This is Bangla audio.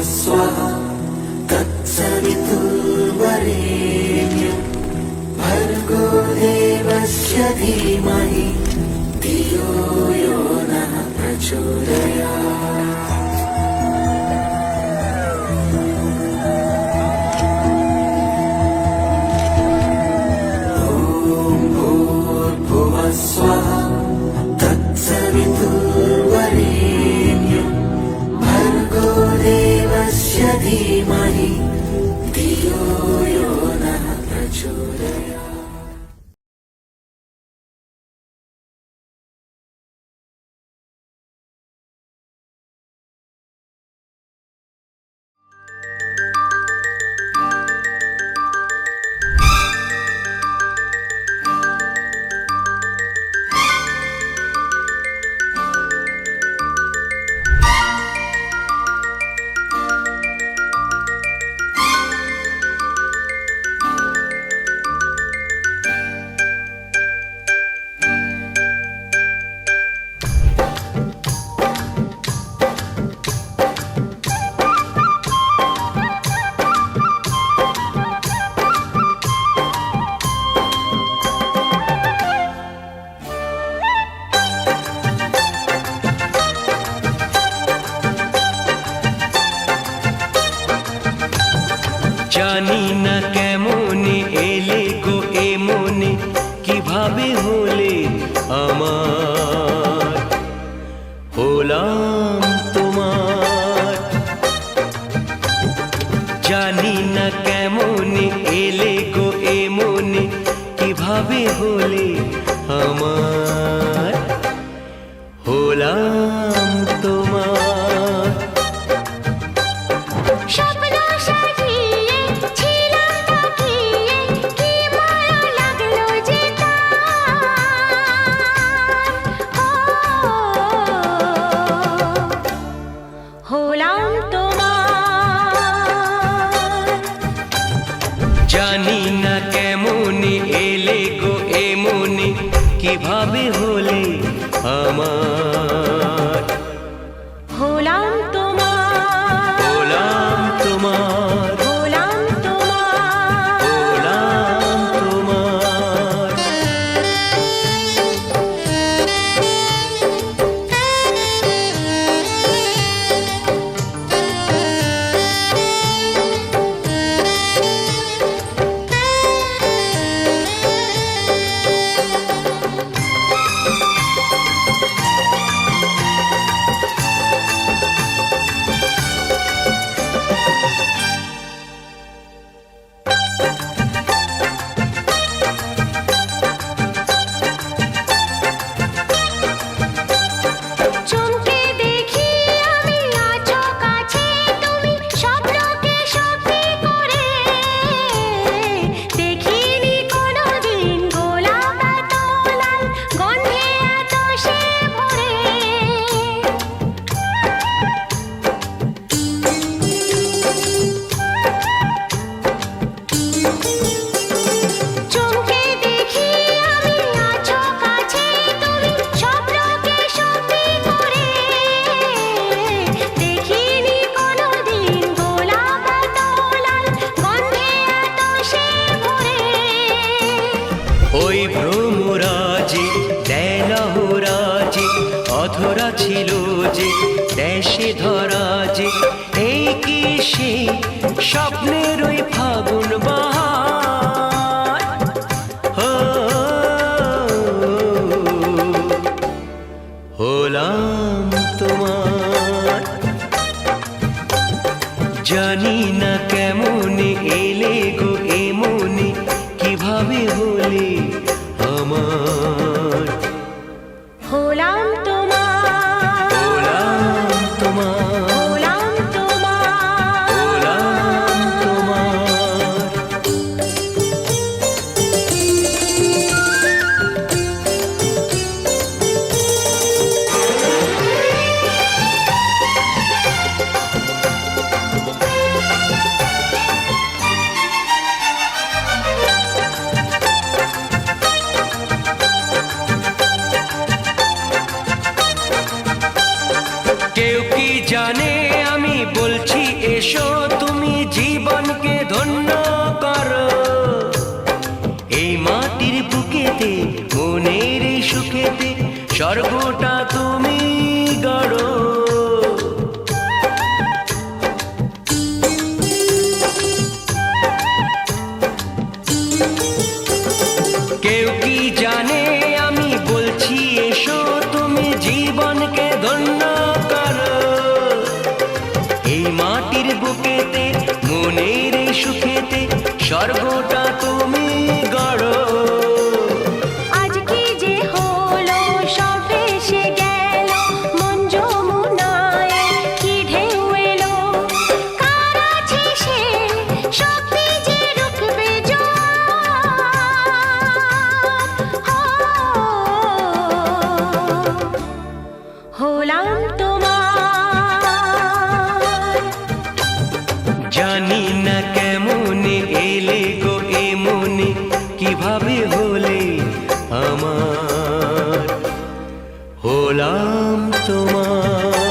स्वः तत्सवितुर्वरेण्यं भर्गो देवस्य धीमहि धियो यो नः प्रचोदयात्। स्वः तत्सवितुर्वरेण्यं भर्गो देवस्य धीमहि धियो यो नः प्रचोदयात्। জানি না কেমনে এলে গো এ মনে, কিভাবে হলে আমার, হলাম তোমার। জানি না কেমনে এলে গো এ মনে, কিভাবে হলে আমার, হলাম তোমার। জানি না কেমনে এলে গো এ মনে, কিভাবে হলে আমার, হলাম তোমার, হলাম তোমার, হলাম তোমার, হলাম তোমার। চমকে দেখি আমি আছো কাছে তুমি, স্বপ্নকে সত্যি করে। দেখিনি কোনোদিন গোলাপ এত লাল, গন্ধে এত সে ভরে। চমকে দেখি আমি আছো কাছে তুমি, স্বপ্নকে সত্যি করে। দেখিনি কোনোদিন গোলাপ এত লাল, গন্ধে এত সে ভরে। ওই ভ্রমরাজে দেলহরাজে অধরা ছিল যে, দেশে ধরা যে, এই কি সে স্বপ্নের ওই ফাগুন বাহার, হো, হলাম তোমার। জানি না কেমনে এলে গো এ মনে, কিভাবে হলে আমার, হলাম তোমার, হলাম তোমার, হলাম তোমার, হলাম তোমার। এসো তুমি জীবনকে ধন্য করো, এই মাটির বুকেতে মনের এই সুখেতে স্বর্গটা তুমি গড়ো। কেউ কি জানে আমি বলছি এসো তুমি জীবনকে ধন্য করো, এই মাটির বুকেতে মনের এই সুখেতে স্বর্গটা তুমি গড়ো। আজকে যে হলো সব ভেসে গেল, মন যমুনায় কি ঢেউ এলো, কার আছে সে শক্তি যে রুখবে জোয়ার। হলাম তোমার, জানি না কেমন এলে গো এ মনে, কিভাবে হলে আমার, হলাম তোমার।